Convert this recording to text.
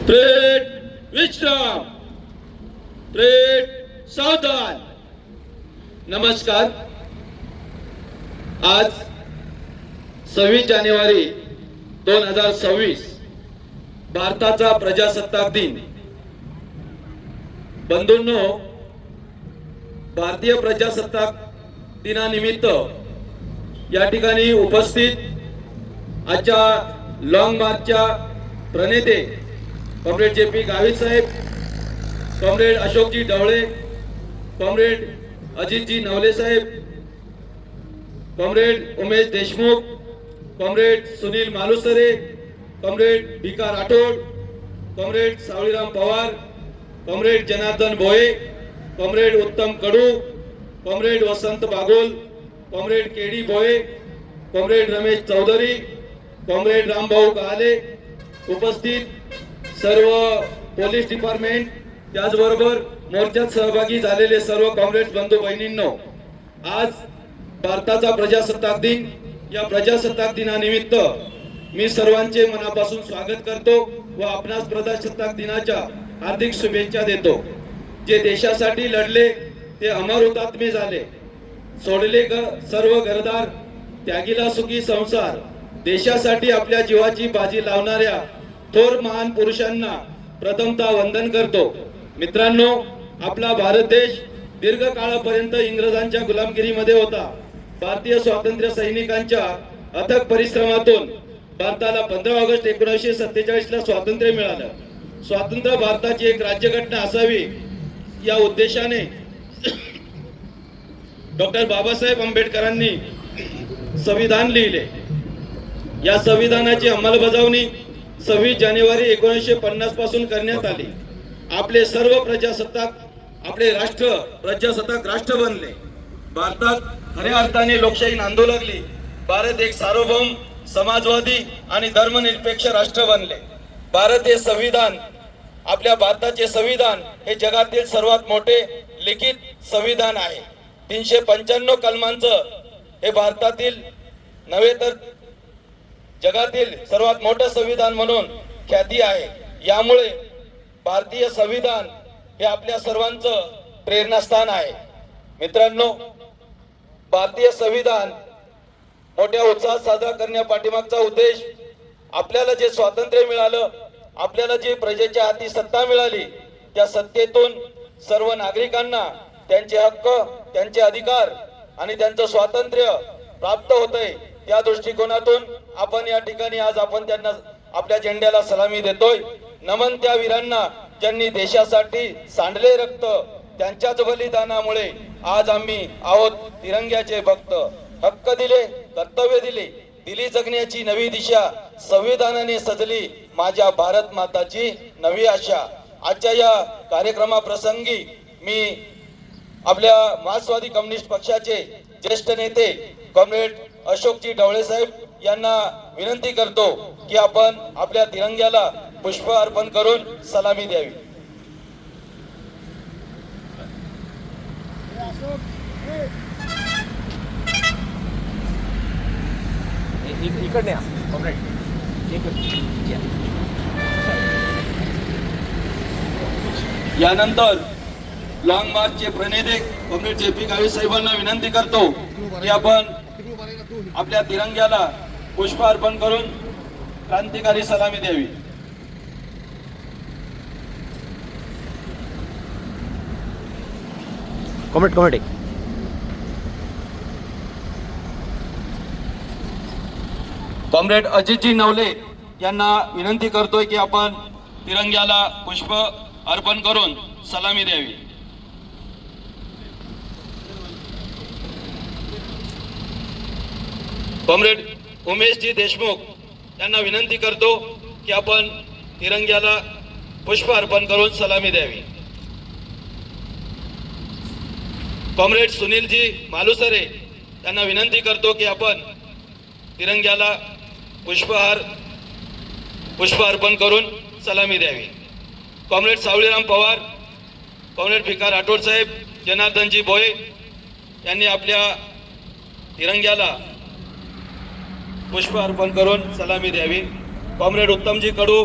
Trade विश्राम, trade सावधान। नमस्कार। आज 26 जानेवारी 2026 भारताचा प्रजासत्ताक दिन। बंधूंनो, भारतीय प्रजासत्ताक दिनानिमित्त या ठिकाणी उपस्थित आजच्या लॉंग मार्चच्या प्रणेते कॉम्रेड JP गावित साहेब, कॉम्रेड अशोकजी ढवळे, कॉम्रेड अजितजी नवले साहेब, comrade Umesh Deshmukh, comrade Sunil Malusare, comrade Bhika Rathod, comrade Sawaliram Pawar, comrade Janardan Bhoye, comrade Uttam Kadu, comrade Vasant Bagol, comrade KD Bhoye, comrade Ramesh Chaudhari, comrade Rambhau Kale, उपस्थित सर्व पोलीस डिपार्टमेंट, त्याचबरोबर मोर्चात सहभागी झालेले सर्व कॉम्रेड्स बंधू बहिणींनो, आज भारताचा प्रजासत्ताक दिन। या प्रजासत्ताक दिनानिमित्त मी सर्वांचे मनापासून स्वागत करतो व आपणास प्रजासत्ताक दिनाच्या हार्दिक शुभेच्छा देतो। जे देशासाठी लढले ते अमर हुतात्मे झाले, सोडले सर्व घरदार, त्यागीला सुखी संसार। देशासाठी आपल्या जीवाची बाजी लावणाऱ्या थोर महान पुरुषांना प्रथमतः वंदन करतो। मित्रांनो, आपला भारत देश दीर्घ काळापर्यंत इंग्रजांच्या गुलामगिरीमध्ये होता। भारतीय स्वातंत्र्य सैनिकांच्या अथक परिश्रमातून भारताला 15 ऑगस्ट 1947 ला स्वातंत्र्य मिळालं। स्वतंत्र भारताची एक राज्यघटना असावी या उद्देशाने डॉक्टर बाबासाहेब आंबेडकरांनी संविधान लिहिले। या संविधानाची अंमलबजावणी 26 जानेवारी 1950 पासून करण्यात आली। आपले सर्व प्रजासत्ताक, आपले राष्ट्र प्रजासत्ताक राष्ट्र बनले। भारतात खऱ्या अर्थाने लोकशाही नांदू लागली। भारत एक सार्वभौम, समाजवादी आणि धर्मनिरपेक्ष राष्ट्र बनले। भारत हे संविधान, आपल्या भारताचे संविधान हे जगातील सर्वात मोठे लिखित संविधान आहे। 395 कलमांचं हे भारतातील नव्हे तर जगातील सर्वात मोठं संविधान म्हणून ख्याती आहे। यामुळे भारतीय संविधान हे आपल्या सर्वांचं प्रेरणास्थान आहे। मित्रांनो, भारतीय संविधान मोठ्या उत्साहात साजरा करण्यापाठीमागचा उद्देश, आपल्याला जे स्वातंत्र्य मिळालं, आपल्याला जी प्रजेच्या हाती सत्ता मिळाली, त्या सत्तेतून सर्व नागरिकांना त्यांचे हक्क, त्यांचे अधिकार आणि त्यांचं स्वातंत्र्य प्राप्त होतंय। त्या दृष्टिकोनातून आपण या ठिकाणी आज आपण त्यांना आपल्या झेंड्याला सलामी देतोय। नमन त्या वीरांना ज्यांनी देशासाठी सांडले रक्त, त्यांच्याच बलिदानामुळे आज आम्ही आहोत तिरंग्याचे भक्त। हक्क दिले, कर्तव्य दिले, दिली जगण्याची नवी दिशा, संविधानाने सजली माझ्या भारत माताची नवी आशा। आजच्या या कार्यक्रमाप्रसंगी मी आपल्या मार्क्सवादी कम्युनिस्ट पक्षाचे ज्येष्ठ नेते कॉम्रेड अशोकजी ढवळे साहेब यांना विनंती करतो की आपण आपल्या तिरंग्याला पुष्प अर्पण करून सलामी द्यावी। यानंतर लॉंग मार्चचे प्रणेते कॉम्रेड JP गावित साहेबांना विनंती करतो की आपण आपल्या तिरंग्याला पुष्प अर्पण करून क्रांतिकारी सलामी द्यावी। कॉमेंट कॉम्रेड अजितजी नवले यांना विनंती करतोय की आपण तिरंग्याला पुष्प अर्पण करून सलामी द्यावी। कॉम्रेड उमेशजी देशमुख यांना विनंती करतो की आपण तिरंग्याला पुष्प अर्पण करून सलामी द्यावी। कॉम्रेड सुनीलजी मालुसरे यांना विनंती करतो की आपण तिरंग्याला पुष्प अर्पण करून सलामी द्यावी। कॉम्रेड सावळीराम पवार, कॉम्रेड भिका राठोड साहेब, जनार्दनजी भोये यांनी आपल्या तिरंग्याला पुष्प अर्पण करून सलामी द्यावी। कॉम्रेड उत्तमजी कडू,